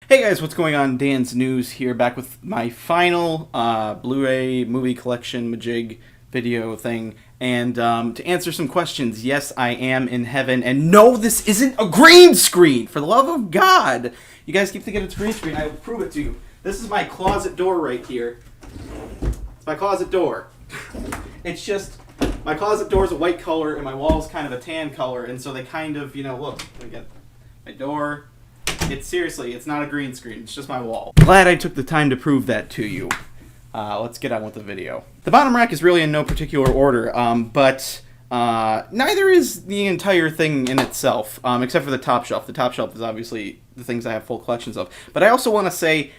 Hey guys, what's going on? Danz News here, back with my final Blu-ray movie collection majig video thing. And to answer some questions, yes, I am in heaven. And no, this isn't a green screen! For the love of God! You guys keep thinking it's a green screen, I will prove it to you. This is my closet door right here. It's my closet door. It's just, my closet door is a white color and my wall is kind of a tan color. And so they kind of, look, I get my door. It's not a green screen. It's just my wall. Glad I took the time to prove that to you. Let's get on with the video. The bottom rack is really in no particular order, but neither is the entire thing in itself, except for the top shelf. The top shelf is obviously the things I have full collections of. But I also want to say,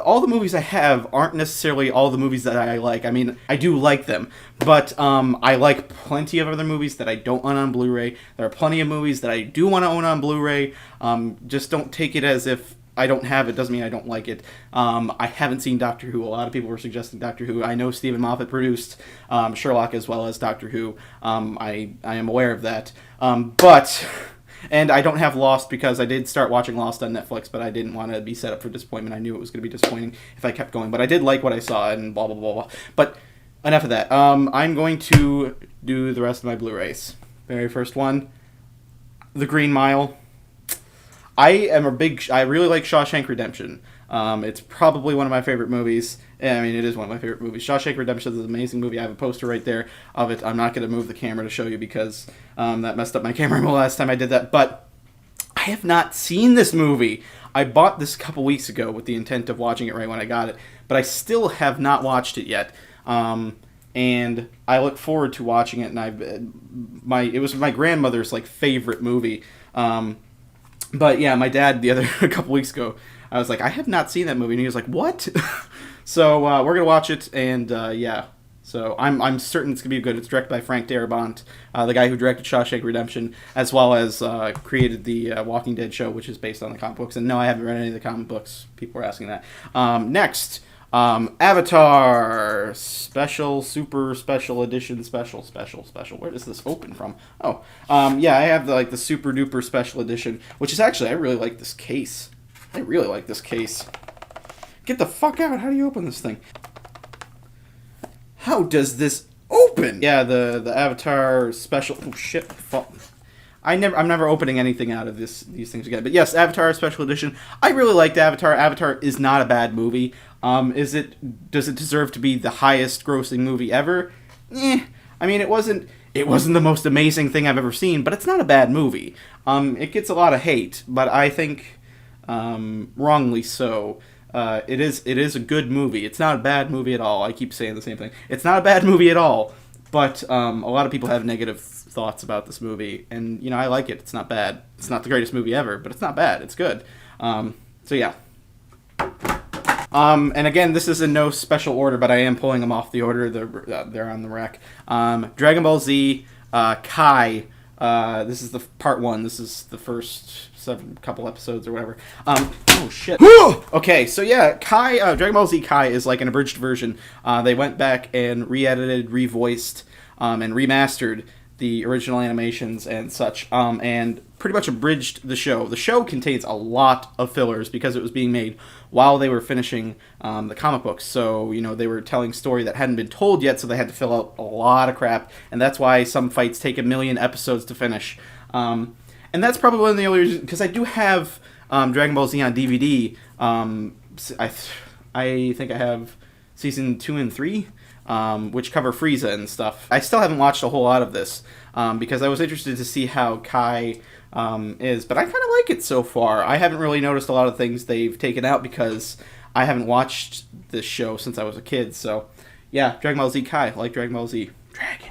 all the movies I have aren't necessarily all the movies that I like. I mean, I do like them, but I like plenty of other movies that I don't own on Blu-ray. There are plenty of movies that I do want to own on Blu-ray. Just don't take it as if I don't have it doesn't mean I don't like it. I haven't seen Doctor Who. A lot of people were suggesting Doctor Who. I know Stephen Moffat produced Sherlock as well as Doctor Who. I am aware of that. And I don't have Lost because I did start watching Lost on Netflix, but I didn't want to be set up for disappointment. I knew it was going to be disappointing if I kept going, but I did like what I saw and blah, blah, blah, blah. But enough of that. I'm going to do the rest of my Blu-rays. Very first one, The Green Mile. I really like Shawshank Redemption. It's probably one of my favorite movies. I mean, it is one of my favorite movies. Shawshank Redemption is an amazing movie. I have a poster right there of it. I'm not going to move the camera to show you because that messed up my camera the last time I did that. But I have not seen this movie. I bought this a couple weeks ago with the intent of watching it right when I got it. But I still have not watched it yet. And I look forward to watching it. And it was my grandmother's favorite movie. But yeah, my dad a couple weeks ago, I was like, I have not seen that movie, and he was like, what? So we're gonna watch it, and yeah. So I'm certain it's gonna be good. It's directed by Frank Darabont, the guy who directed Shawshank Redemption, as well as created the Walking Dead show, which is based on the comic books. And no, I haven't read any of the comic books. People were asking that. Next. Avatar super special edition special. Where does this open from? Oh, yeah, I have the super duper special edition, which is actually, I really like this case. Get the fuck out. How do you open this thing? How does this open? Yeah, the Avatar special. Oh shit. Fuck. I'm never opening anything out of these things again. But yes, Avatar Special Edition. I really liked Avatar. Avatar is not a bad movie. Does it deserve to be the highest grossing movie ever? I mean, it wasn't the most amazing thing I've ever seen, but it's not a bad movie. It gets a lot of hate, but I think wrongly so. It is a good movie. It's not a bad movie at all. I keep saying the same thing. It's not a bad movie at all, but a lot of people have negative thoughts about this movie, and I like it. It's not bad. It's not the greatest movie ever, but it's not bad. It's good. So yeah. And again, this is in no special order, but I am pulling them off the order. They're on the rack. Dragon Ball Z, Kai. This is the part 1. This is the first couple episodes or whatever. Oh shit. Okay, so yeah, Kai. Dragon Ball Z Kai is like an abridged version. They went back and re-edited, revoiced, and remastered the original animations and such, and pretty much abridged the show. The show contains a lot of fillers because it was being made while they were finishing the comic books. So, they were telling story that hadn't been told yet, so they had to fill out a lot of crap, and that's why some fights take 1,000,000 episodes to finish. And that's probably one of the only reasons, because I do have Dragon Ball Z on DVD. I think I have season 2 and 3. Which cover Frieza and stuff. I still haven't watched a whole lot of this because I was interested to see how Kai is, but I kind of like it so far. I haven't really noticed a lot of things they've taken out because I haven't watched this show since I was a kid. So yeah, Dragon Ball Z Kai, I like Dragon Ball Z. Dragon,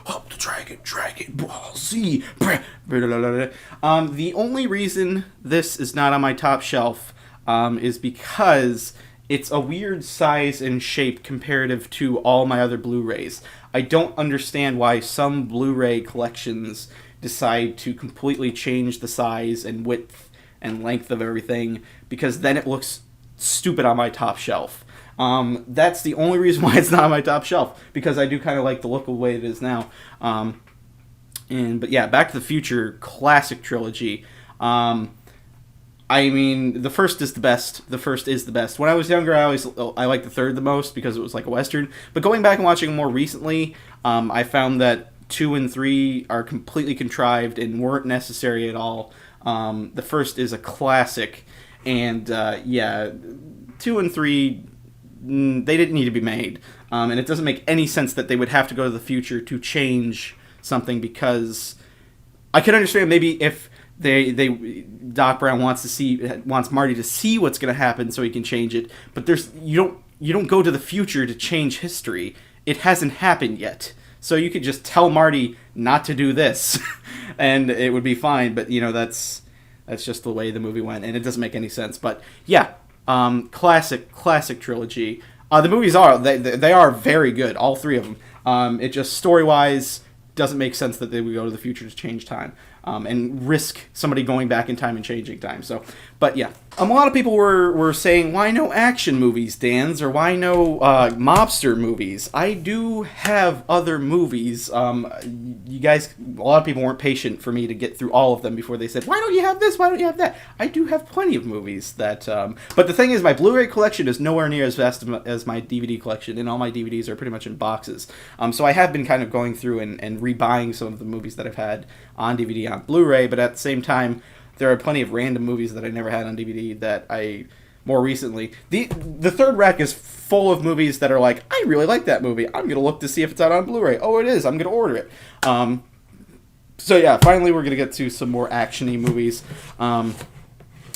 up the Dragon Ball Z. The only reason this is not on my top shelf is because it's a weird size and shape comparative to all my other Blu-rays. I don't understand why some Blu-ray collections decide to completely change the size and width and length of everything, because then it looks stupid on my top shelf. That's the only reason why it's not on my top shelf, because I do kind of like the look of the way it is now. But yeah, Back to the Future classic trilogy. I mean, the first is the best. The first is the best. When I was younger, I liked the third the most because it was like a Western. But going back and watching more recently, I found that 2 and 3 are completely contrived and weren't necessary at all. The first is a classic, and yeah, 2 and 3, they didn't need to be made. And it doesn't make any sense that they would have to go to the future to change something, because I could understand maybe if they Doc Brown wants Marty to see what's going to happen so he can change it, but you don't go to the future to change history. It hasn't happened yet. So you could just tell Marty not to do this and it would be fine, but that's just the way the movie went, and it doesn't make any sense. But yeah, classic trilogy. The movies they are very good, all 3 of them. It just story-wise doesn't make sense that they would go to the future to change time. And risk somebody going back in time and changing time. So, but yeah, a lot of people were saying, why no action movies, Danz, or why no mobster movies? I do have other movies. You guys, a lot of people weren't patient for me to get through all of them before they said, why don't you have this? Why don't you have that? I do have plenty of movies that. But the thing is, my Blu-ray collection is nowhere near as vast as my DVD collection, and all my DVDs are pretty much in boxes. So I have been kind of going through and rebuying some of the movies that I've had on DVD on Blu-ray, but at the same time, there are plenty of random movies that I never had on DVD that I more recently. The third rack is full of movies that are like, I really like that movie. I'm gonna look to see if it's out on Blu-ray. Oh, it is. I'm gonna order it. So yeah, finally we're gonna get to some more action-y movies.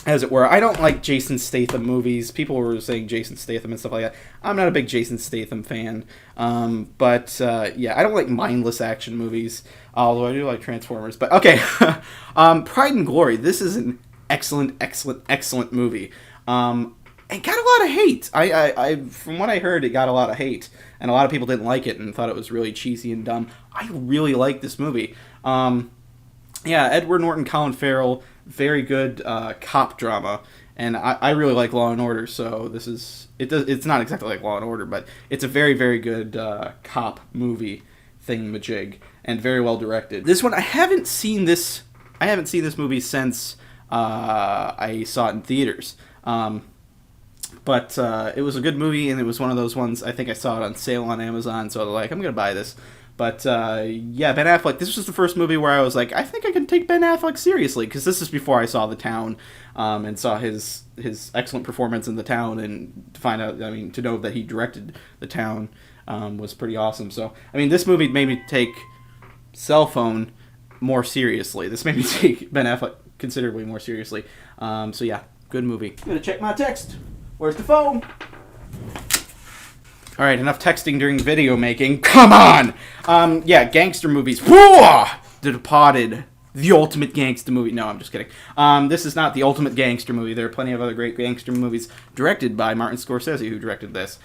As it were. I don't like Jason Statham movies. People were saying Jason Statham and stuff like that. I'm not a big Jason Statham fan. But yeah, I don't like mindless action movies. Although I do like Transformers. But okay. Pride and Glory. This is an excellent movie. It got a lot of hate. I from what I heard, it got a lot of hate. And a lot of people didn't like it and thought it was really cheesy and dumb. I really like this movie. Yeah, Edward Norton, Colin Farrell, very good cop drama, and I really like Law and Order. So it's not exactly like Law and Order, but it's a very good cop movie thingamajig, and very well directed. This one, I haven't seen this movie since I saw it in theaters. But it was a good movie, and it was one of those ones. I think I saw it on sale on Amazon, so I was like, I'm gonna buy this. But, yeah, Ben Affleck, this was the first movie where I was like, I think I can take Ben Affleck seriously, because this is before I saw The Town, and saw his excellent performance in The Town, and to find out, to know that he directed The Town was pretty awesome. So, this movie made me take Cell Phone more seriously. This made me take Ben Affleck considerably more seriously. So, yeah, good movie. I'm gonna check my text. Where's the phone? Alright, enough texting during video making. Come on! Yeah, gangster movies. The Departed. The ultimate gangster movie. No, I'm just kidding. This is not the ultimate gangster movie. There are plenty of other great gangster movies directed by Martin Scorsese, who directed this.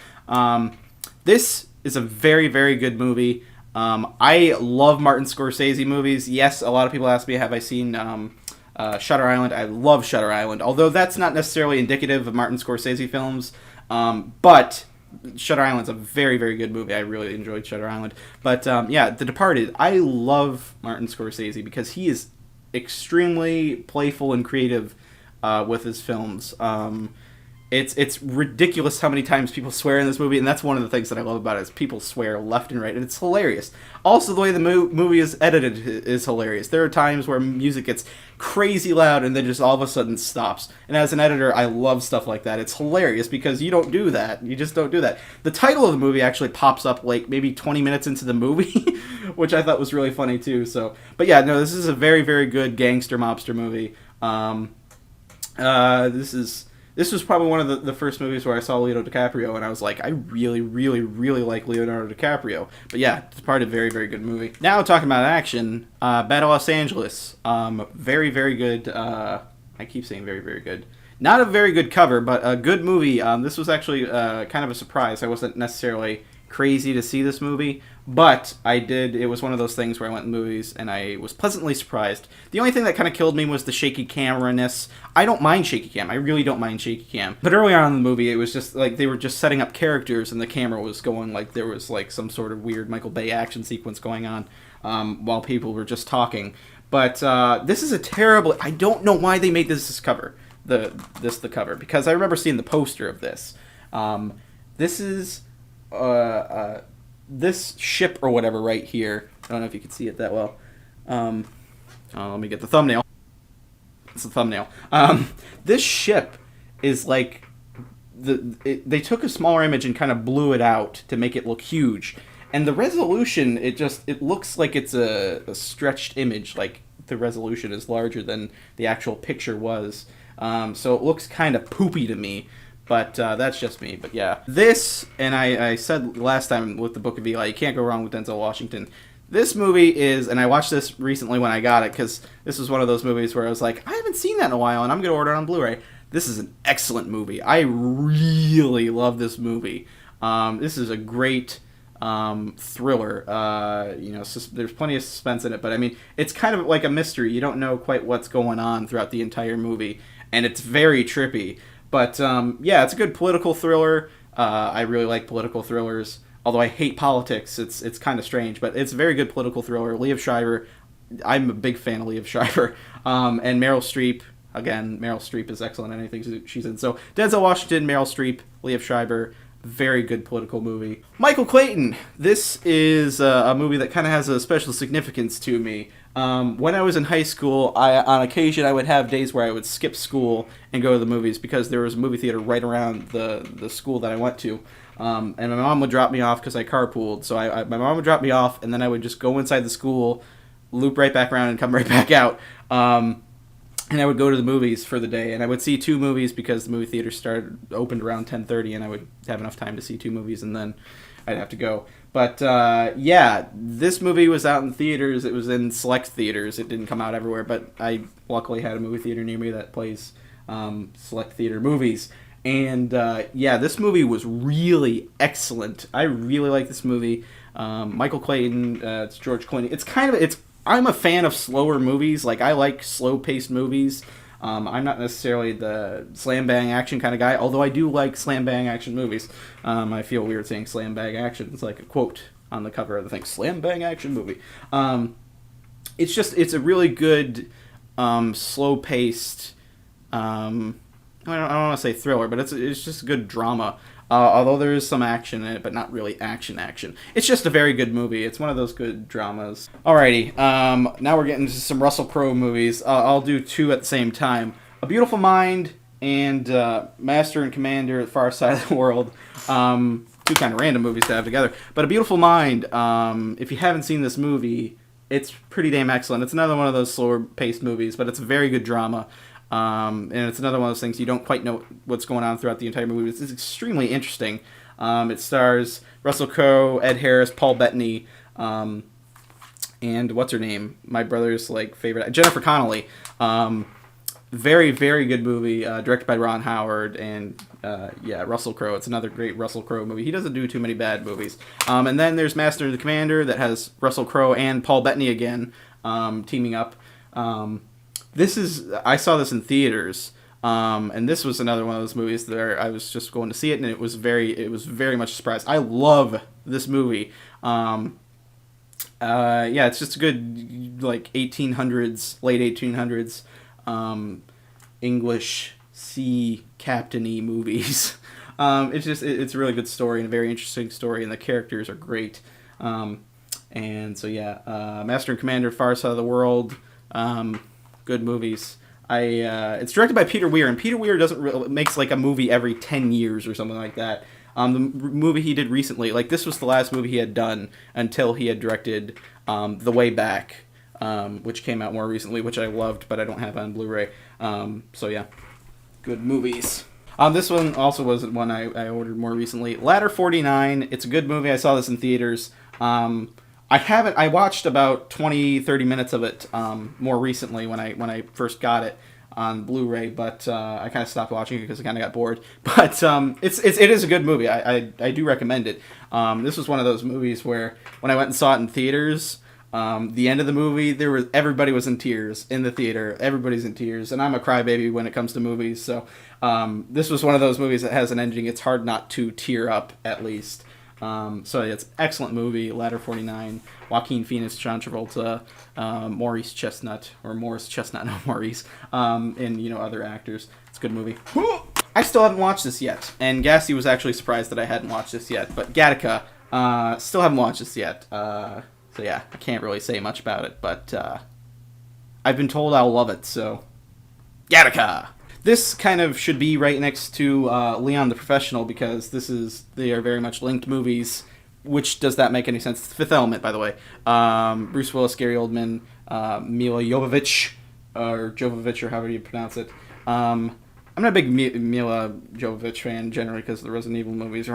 This is a very good movie. I love Martin Scorsese movies. Yes, a lot of people ask me, have I seen Shutter Island? I love Shutter Island, although that's not necessarily indicative of Martin Scorsese films. But Shutter Island's a very good movie. I really enjoyed Shutter Island. But yeah, The Departed. I love Martin Scorsese because he is extremely playful and creative with his films. It's ridiculous how many times people swear in this movie, and that's one of the things that I love about it, is people swear left and right, and it's hilarious. Also, the way the movie is edited is hilarious. There are times where music gets crazy loud and then just all of a sudden stops. And as an editor, I love stuff like that. It's hilarious because you don't do that. You just don't do that. The title of the movie actually pops up like maybe 20 minutes into the movie, which I thought was really funny too. So, but yeah, no, this is a very good gangster mobster movie. This was probably one of the first movies where I saw Leonardo DiCaprio, and I was like, I really like Leonardo DiCaprio. But yeah, it's part of a very good movie. Now talking about action, Battle Los Angeles. Very good. I keep saying very good. Not a very good cover, but a good movie. This was actually kind of a surprise. I wasn't necessarily crazy to see this movie, but I did. It was one of those things where I went in movies and I was pleasantly surprised. The only thing that kind of killed me was the shaky camera-ness. I don't mind shaky cam. I really don't mind shaky cam. But early on in the movie, it was just like they were just setting up characters and the camera was going like there was like some sort of weird Michael Bay action sequence going on while people were just talking. But this is a terrible... I don't know why they made this cover. the cover, because I remember seeing the poster of this. This is this ship or whatever right here. I don't know if you can see it that well. Let me get the thumbnail. It's the thumbnail. This ship is like they took a smaller image and kind of blew it out to make it look huge. And the resolution, it looks like it's a stretched image, like the resolution is larger than the actual picture was. So it looks kind of poopy to me, but that's just me. But yeah, this, and I said last time with the Book of Eli, you can't go wrong with Denzel Washington. This movie is, and I watched this recently when I got it, because this was one of those movies where I was like, I haven't seen that in a while, and I'm going to order it on Blu-ray. This is an excellent movie. I really love this movie. This is a great thriller. There's plenty of suspense in it, but I mean, it's kind of like a mystery. You don't know quite what's going on throughout the entire movie, and it's very trippy. But yeah, it's a good political thriller. I really like political thrillers. Although I hate politics, it's kind of strange, but it's a very good political thriller. Liev Schreiber, I'm a big fan of Liev Schreiber. And Meryl Streep, again, Meryl Streep is excellent in anything she's in. So Denzel Washington, Meryl Streep, Liev Schreiber, very good political movie. Michael Clayton, this is a movie that kind of has a special significance to me. When I was in high school, on occasion I would have days where I would skip school and go to the movies, because there was a movie theater right around the school that I went to. And my mom would drop me off because I carpooled. So my mom would drop me off, and then I would just go inside the school, loop right back around, and come right back out. And I would go to the movies for the day, and I would see 2 movies because the movie theater opened around 10:30, and I would have enough time to see 2 movies, and then I'd have to go. But yeah, this movie was out in theaters. It was in select theaters. It didn't come out everywhere, but I luckily had a movie theater near me that plays select theater movies. And yeah, this movie was really excellent. I really like this movie. Michael Clayton, it's George Clooney. I'm a fan of slower movies. Like, I like slow-paced movies. I'm not necessarily the slam-bang action kind of guy, although I do like slam-bang action movies. I feel weird saying slam-bang action. It's like a quote on the cover of the thing, slam-bang action movie. It's a really good, slow-paced, I don't want to say thriller, but it's just a good drama. Although there is some action in it, but not really action. It's just a very good movie. It's one of those good dramas. Alrighty, now we're getting to some Russell Crowe movies. I'll do 2 at the same time. A Beautiful Mind and Master and Commander at the Far Side of the World. 2 kind of random movies to have together. But A Beautiful Mind, if you haven't seen this movie, it's pretty damn excellent. It's another one of those slower-paced movies, but it's a very good drama. And it's another one of those things you don't quite know what's going on throughout the entire movie. It's extremely interesting. It stars Russell Crowe, Ed Harris, Paul Bettany, and what's her name? My brother's favorite, Jennifer Connelly. Very, very good movie, directed by Ron Howard, and yeah, Russell Crowe. It's another great Russell Crowe movie. He doesn't do too many bad movies. And then there's Master and the Commander that has Russell Crowe and Paul Bettany again teaming up. I saw this in theaters, and this was another one of those movies that I was just going to see it, and it was very much a surprise. I love this movie. Yeah, it's just a good, 1800s, late 1800s, English sea captain-y movies. It's a really good story, and a very interesting story, and the characters are great. And so yeah, Master and Commander, Far Side of the World, good movies. It's directed by Peter Weir, and Peter Weir makes a movie every 10 years or something like that. The movie he did recently, this was the last movie he had done until he had directed The Way Back, which came out more recently, which I loved, but I don't have on Blu-ray. So yeah, good movies. This one also was one I ordered more recently. Ladder 49. It's a good movie. I saw this in theaters. I watched about 20-30 minutes of it more recently when I first got it on Blu-ray, but I kind of stopped watching it because I kind of got bored. But it is a good movie. I do recommend it. This was one of those movies where when I went and saw it in theaters, the end of the movie, everybody was in tears in the theater. Everybody's in tears, and I'm a crybaby when it comes to movies. So this was one of those movies that has an ending. It's hard not to tear up, at least. So it's an excellent movie. Ladder 49, Joaquin Phoenix, John Travolta, Morris Chestnut, no Maurice, and other actors. It's a good movie. I still haven't watched this yet, and Gassy was actually surprised that I hadn't watched this yet. But Gattaca, still haven't watched this yet. So yeah, I can't really say much about it, but I've been told I'll love it. So Gattaca. This kind of should be right next to Leon the Professional, because they are very much linked movies. Which, does that make any sense? It's The Fifth Element, by the way. Bruce Willis, Gary Oldman, Mila Jovovich, or however you pronounce it. I'm not a big Mila Jovovich fan generally because of the Resident Evil movies.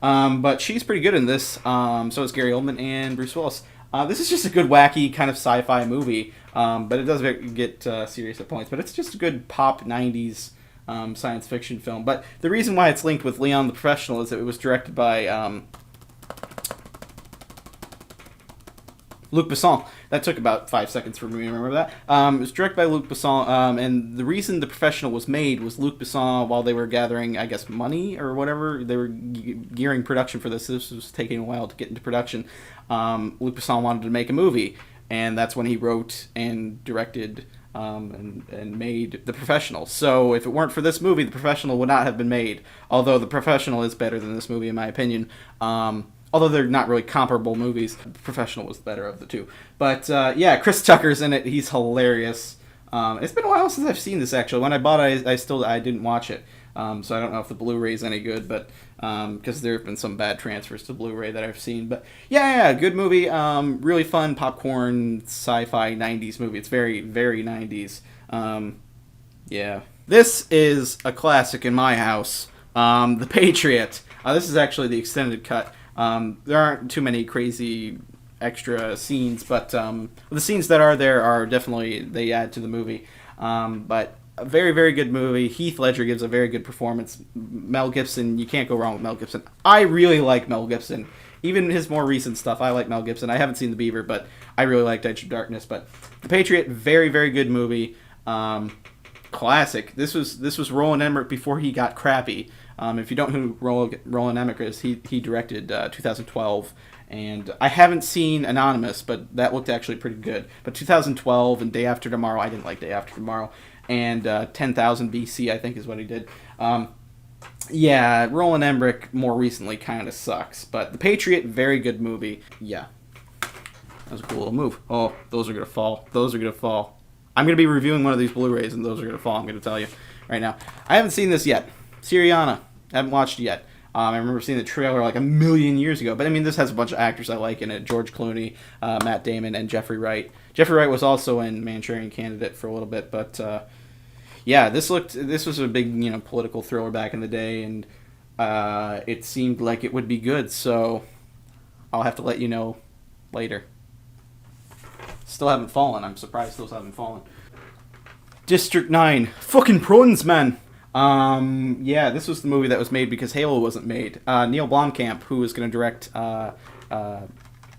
But she's pretty good in this. So is Gary Oldman and Bruce Willis. This is just a good, wacky, kind of sci-fi movie. But it does get serious at points. But it's just a good pop 90s science fiction film. But the reason why it's linked with Leon the Professional is that it was directed by Luc Besson. That took about 5 seconds for me to remember that. It was directed by Luc Besson, and the reason The Professional was made was Luc Besson, while they were gathering, I guess, money or whatever, they were gearing production for this. This was taking a while to get into production. Luc Besson wanted to make a movie, and that's when he wrote and directed and made The Professional. So if it weren't for this movie, The Professional would not have been made, although The Professional is better than this movie, in my opinion. Although they're not really comparable movies. The Professional was the better of the two. But, yeah, Chris Tucker's in it. He's hilarious. It's been a while since I've seen this, actually. When I bought it, I didn't watch it. So I don't know if the Blu-ray's any good, but because there have been some bad transfers to Blu-ray that I've seen. But, yeah, good movie. Really fun popcorn sci-fi 90s movie. It's very, very 90s. Yeah. This is a classic in my house. The Patriot. This is actually the extended cut. There aren't too many crazy extra scenes, but the scenes that are there are definitely, they add to the movie. But a very, very good movie. Heath Ledger gives a very good performance. Mel Gibson, you can't go wrong with Mel Gibson. I really like Mel Gibson. Even his more recent stuff, I like Mel Gibson. I haven't seen The Beaver, but I really liked Edge of Darkness. But The Patriot, very, very good movie. Classic. This was Roland Emmerich before he got crappy. If you don't know who Roland Emmerich is, he directed 2012, and I haven't seen Anonymous, but that looked actually pretty good. But 2012 and Day After Tomorrow, I didn't like Day After Tomorrow, and 10,000 BC, I think is what he did. Yeah, Roland Emmerich more recently kind of sucks, but The Patriot, very good movie. Yeah, that was a cool little move. Oh, those are gonna fall. Those are gonna fall. I'm gonna be reviewing one of these Blu-rays, and those are gonna fall. I'm gonna tell you right now. I haven't seen this yet. Syriana. I haven't watched it yet. I remember seeing the trailer like a million years ago. But, I mean, this has a bunch of actors I like in it. George Clooney, Matt Damon, and Jeffrey Wright. Jeffrey Wright was also in Manchurian Candidate for a little bit. But, yeah, this was a big, political thriller back in the day. And it seemed like it would be good. So I'll have to let you know later. Still haven't fallen. I'm surprised those haven't fallen. District 9. Fucking prawns, man. Yeah, this was the movie that was made because Halo wasn't made. Neil Blomkamp, who was going to direct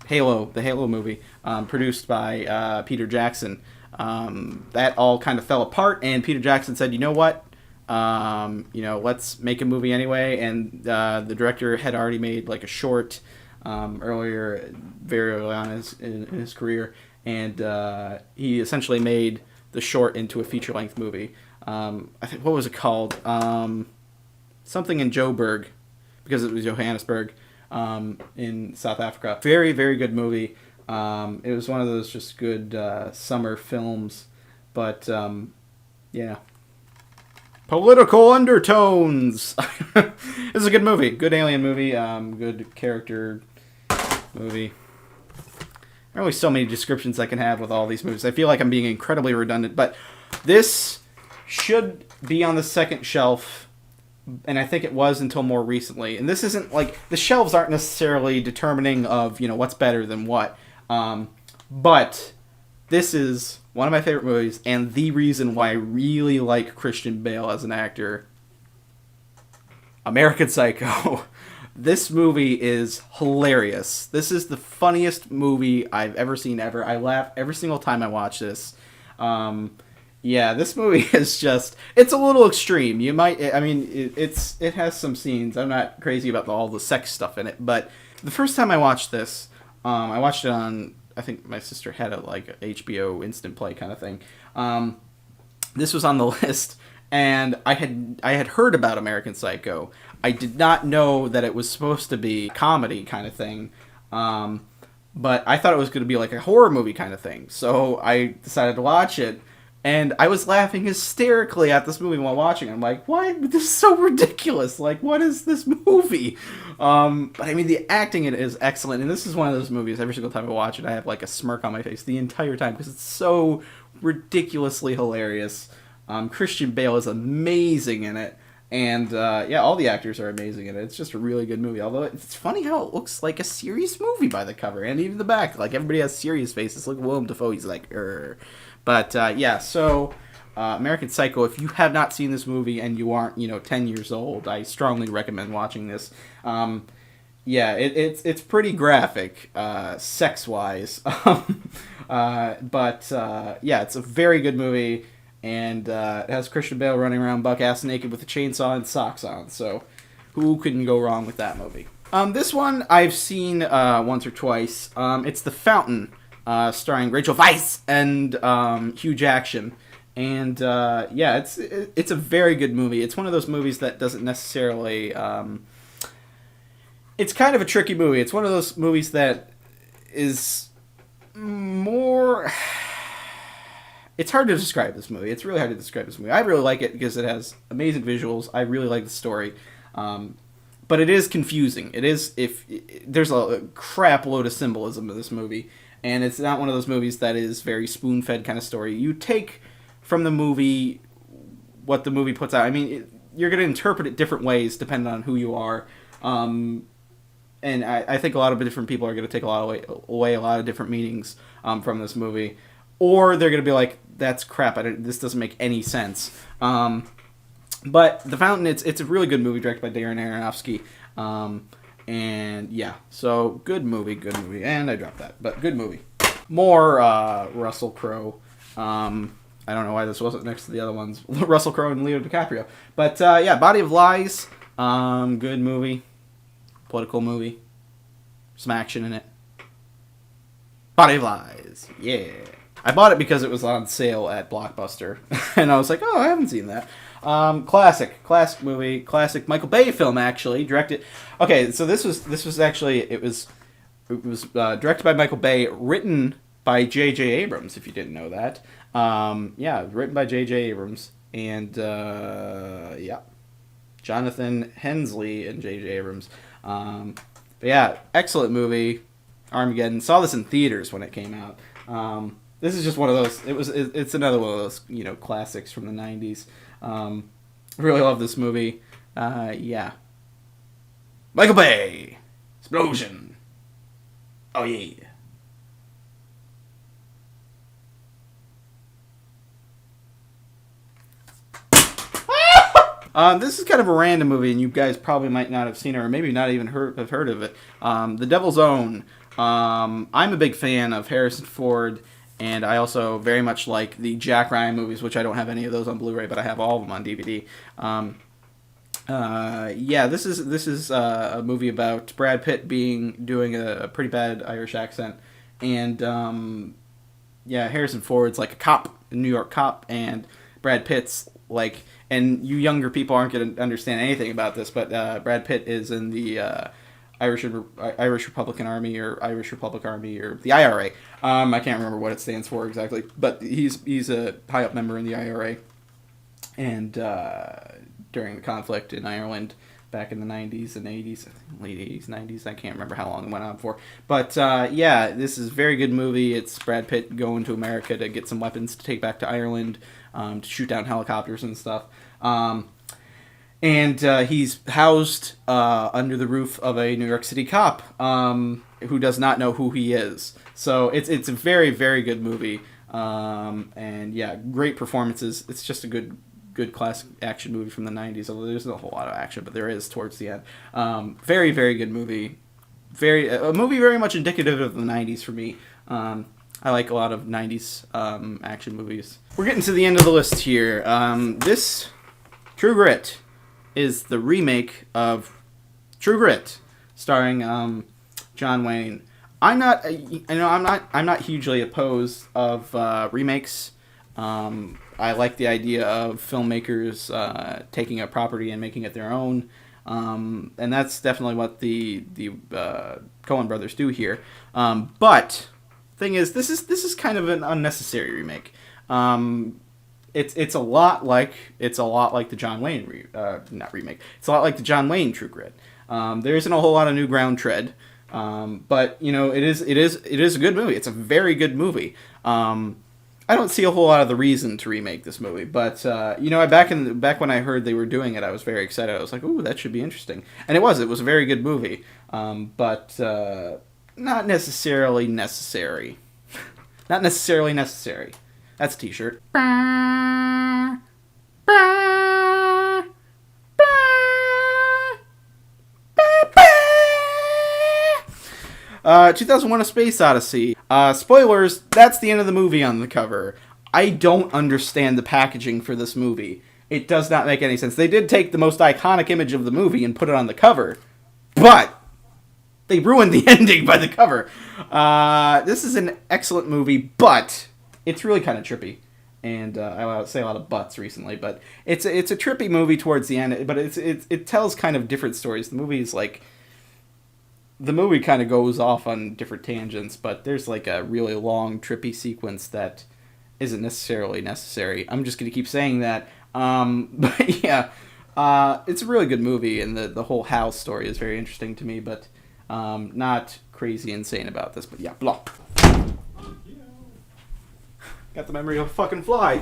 Halo, the Halo movie, produced by Peter Jackson. That all kind of fell apart, and Peter Jackson said, you know what? Let's make a movie anyway. And the director had already made like a short earlier, very early on in his career, and he essentially made the short into a feature-length movie. I think, what was it called? Something in Joburg, because it was Johannesburg, in South Africa. Very, very good movie. It was one of those just good summer films, but yeah. Political undertones. This is a good movie. Good alien movie. Good character movie. There are only so many descriptions I can have with all these movies. I feel like I'm being incredibly redundant, but this should be on the second shelf, and I think it was until more recently. And this isn't like, the shelves aren't necessarily determining of, what's better than what. But this is one of my favorite movies, and the reason why I really like Christian Bale as an actor. American Psycho. This movie is hilarious. This is the funniest movie I've ever seen ever. I laugh every single time I watch this. Yeah, this movie is just—it's a little extreme. You might, I mean, it has some scenes. I'm not crazy about all the sex stuff in it, but the first time I watched this, I watched it on, I think my sister had a like HBO Instant Play kind of thing. This was on the list, and I had heard about American Psycho. I did not know that it was supposed to be a comedy kind of thing. But I thought it was going to be like a horror movie kind of thing. So I decided to watch it. And I was laughing hysterically at this movie while watching it. I'm like, why? This is so ridiculous. Like, what is this movie? But I mean, the acting in it is excellent. And this is one of those movies, every single time I watch it, I have like a smirk on my face the entire time because it's so ridiculously hilarious. Christian Bale is amazing in it. And, yeah, all the actors are amazing in it. It's just a really good movie. Although, it's funny how it looks like a serious movie by the cover. And even the back. Like, everybody has serious faces. Look at Willem Dafoe. He's like, Urgh. But, yeah, so, American Psycho, if you have not seen this movie and you aren't, 10 years old, I strongly recommend watching this. Yeah, it's pretty graphic, sex-wise. But, yeah, it's a very good movie. And it has Christian Bale running around buck-ass naked with a chainsaw and socks on. So who can go wrong with that movie? This one I've seen once or twice. It's The Fountain, starring Rachel Weisz and Hugh Jackman. And yeah, it's a very good movie. It's one of those movies that doesn't necessarily... it's kind of a tricky movie. It's one of those movies that is more... It's hard to describe this movie. It's really hard to describe this movie. I really like it because it has amazing visuals. I really like the story. But it is confusing. It is, there's a crap load of symbolism in this movie. And it's not one of those movies that is very spoon-fed kind of story. You take from the movie what the movie puts out. I mean, you're going to interpret it different ways depending on who you are. And I think a lot of different people are going to take away a lot of different meanings from this movie. Or they're going to be like, that's crap, this doesn't make any sense. But The Fountain, it's a really good movie directed by Darren Aronofsky. And yeah, so good movie. And I dropped that, but good movie. More Russell Crowe. I don't know why this wasn't next to the other ones. Russell Crowe and Leo DiCaprio. But yeah, Body of Lies. Good movie. Political movie. Some action in it. Body of Lies. Yeah. I bought it because it was on sale at Blockbuster, and I was like, "Oh, I haven't seen that." Classic movie, classic Michael Bay film, actually directed. Okay, so this was actually it was directed by Michael Bay, written by J.J. Abrams. If you didn't know that, yeah, written by J.J. Abrams, and yeah, Jonathan Hensley and J.J. Abrams. But yeah, excellent movie, Armageddon. Saw this in theaters when it came out. This is just one of those. It's another one of those classics from the '90s. Really love this movie. Yeah. Michael Bay, explosion. Oh yeah. This is kind of a random movie, and you guys probably might not have seen it, or maybe not even have heard of it. The Devil's Own. I'm a big fan of Harrison Ford. And I also very much like the Jack Ryan movies, which I don't have any of those on Blu-ray, but I have all of them on DVD. Yeah, this is a movie about Brad Pitt doing a pretty bad Irish accent, and yeah, Harrison Ford's like a cop, a New York cop, and Brad Pitt's like, and you younger people aren't going to understand anything about this, but Brad Pitt is in the Irish Republican Army or Irish Republic Army or the IRA. I can't remember what it stands for exactly, but he's a high up member in the IRA. And during the conflict in Ireland back in the 90s and 80s, late 80s, 90s, I can't remember how long it went on for. But yeah, this is a very good movie. It's Brad Pitt going to America to get some weapons to take back to Ireland, to shoot down helicopters and stuff. And he's housed under the roof of a New York City cop who does not know who he is. So it's a very, very good movie. And yeah, great performances. It's just a good classic action movie from the 90s, although there's not a whole lot of action, but there is towards the end. Very, very good movie. A movie very much indicative of the 90s for me. I like a lot of 90s action movies. We're getting to the end of the list here. This True Grit is the remake of True Grit, starring John Wayne. I'm not hugely opposed of remakes. I like the idea of filmmakers taking a property and making it their own, and that's definitely what the Coen brothers do here. But thing is, this is kind of an unnecessary remake. It's a lot like the John Wayne not remake. It's a lot like the John Wayne True Grit. There isn't a whole lot of new ground tread, but it is a good movie. It's a very good movie. I don't see a whole lot of the reason to remake this movie, but back when I heard they were doing it, I was very excited. I was like, "Ooh, that should be interesting," and it was. It was a very good movie, but not necessarily necessary. Not necessarily necessary. That's a T-shirt. 2001: A Space Odyssey. Spoilers, that's the end of the movie on the cover. I don't understand the packaging for this movie. It does not make any sense. They did take the most iconic image of the movie and put it on the cover, but they ruined the ending by the cover. This is an excellent movie, but it's really kind of trippy. And I say a lot of buts recently, but it's a trippy movie towards the end. But it tells kind of different stories. The movie kind of goes off on different tangents, but there's like a really long, trippy sequence that isn't necessarily necessary. I'm just going to keep saying that. But yeah, it's a really good movie, and the whole house story is very interesting to me, but not crazy insane about this. But yeah, blah. Got the memory of a fucking fly.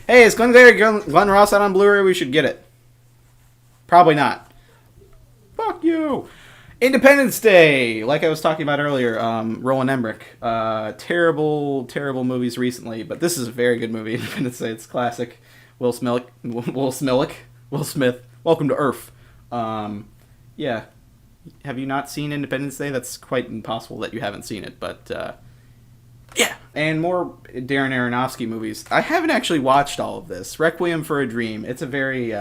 Hey, is Glenn Ross out on Blu-ray? We should get it. Probably not. Fuck you. Independence Day, like I was talking about earlier, Roland Emmerich. Terrible movies recently, but this is a very good movie. Independence Day, it's classic. Will Smith, welcome to Earth. Yeah, have you not seen Independence Day? That's quite impossible that you haven't seen it, but yeah. And more Darren Aronofsky movies. I haven't actually watched all of this. Requiem for a Dream. It's a very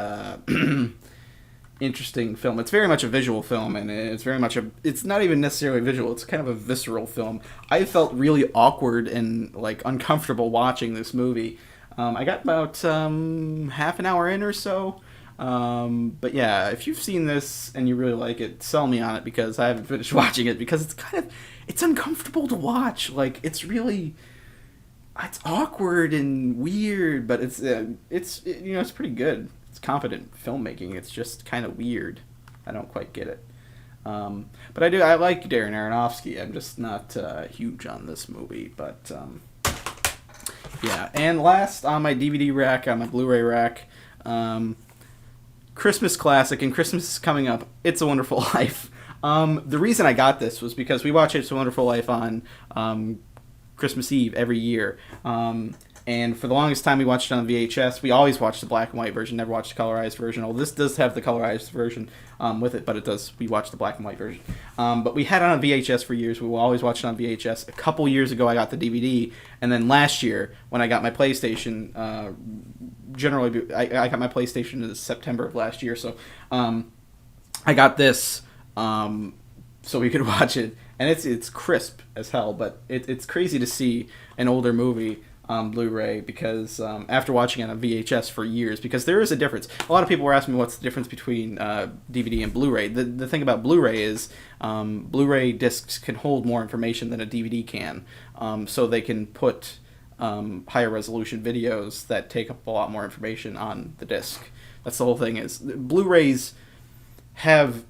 interesting film. It's very much a visual film, and it's not even necessarily visual. It's kind of a visceral film. I felt really awkward and like uncomfortable watching this movie. I got about half an hour in or so. But yeah, if you've seen this and you really like it, sell me on it, because I haven't finished watching it, because it's uncomfortable to watch. Like, it's awkward and weird, but it's pretty good. It's competent filmmaking. It's just kind of weird. I don't quite get it. But I like Darren Aronofsky. I'm just not huge on this movie, but yeah. And last on my DVD rack, on my Blu-ray rack, Christmas classic, and Christmas is coming up, It's a Wonderful Life. The reason I got this was because we watch It's a Wonderful Life on Christmas Eve every year. And for the longest time we watched it on VHS. We always watched the black and white version, never watched the colorized version. Well, this does have the colorized version with it, but we watch the black and white version. But we had it on VHS for years. We will always watch it on VHS. A couple years ago I got the DVD, and then last year when I got my PlayStation, I got my PlayStation in September of last year, so I got this so we could watch it. And it's crisp as hell, but it's crazy to see an older movie on Blu-ray, because after watching it on VHS for years, because there is a difference. A lot of people were asking me what's the difference between DVD and Blu-ray. The thing about Blu-ray is Blu-ray discs can hold more information than a DVD can, so they can put higher resolution videos that take up a lot more information on the disc. That's the whole thing. Is Blu-rays have,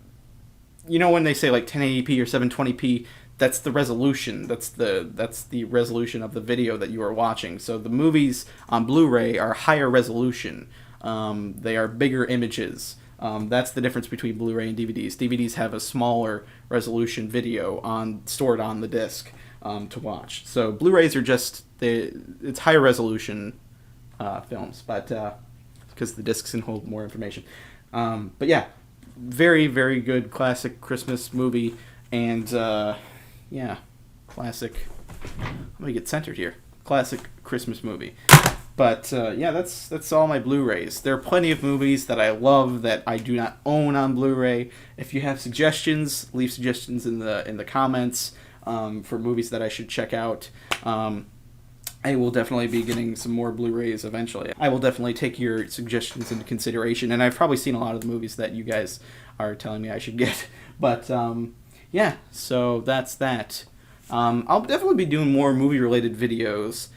when they say like 1080p or 720p, that's the resolution. That's the resolution of the video that you are watching. So the movies on Blu-ray are higher resolution. They are bigger images. That's the difference between Blu-ray and DVDs. DVDs have a smaller resolution video stored on the disc to watch. So Blu-rays are just it's higher resolution films, but because the discs can hold more information. But yeah, very, very good classic Christmas movie, and yeah, classic Let me get centered here. Classic Christmas movie. But yeah, that's all my Blu-rays. There are plenty of movies that I love that I do not own on Blu-ray. If you have suggestions, leave suggestions in the comments for movies that I should check out. I will definitely be getting some more Blu-rays eventually. I will definitely take your suggestions into consideration, and I've probably seen a lot of the movies that you guys are telling me I should get. But yeah, so that's that. I'll definitely be doing more movie-related videos.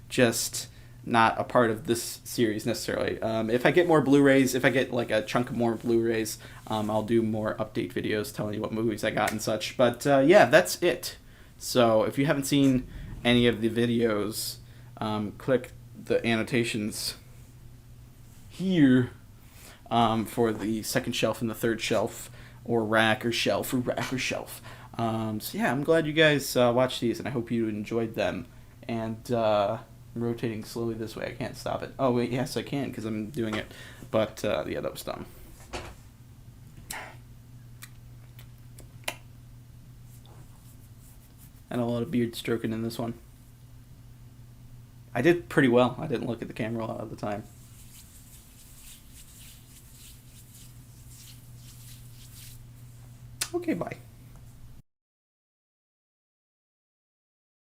Just not a part of this series necessarily. If I get more Blu-rays, if I get like a chunk of more Blu-rays, I'll do more update videos telling you what movies I got and such. But yeah, that's it. So if you haven't seen any of the videos, click the annotations here for the second shelf and the third shelf, or rack or shelf, or rack or shelf. So yeah, I'm glad you guys watched these, and I hope you enjoyed them. And I'm rotating slowly this way. I can't stop it. Oh, wait, yes, I can, because I'm doing it. But, yeah, that was dumb. And a lot of beard stroking in this one. I did pretty well. I didn't look at the camera a lot of the time. Okay, bye.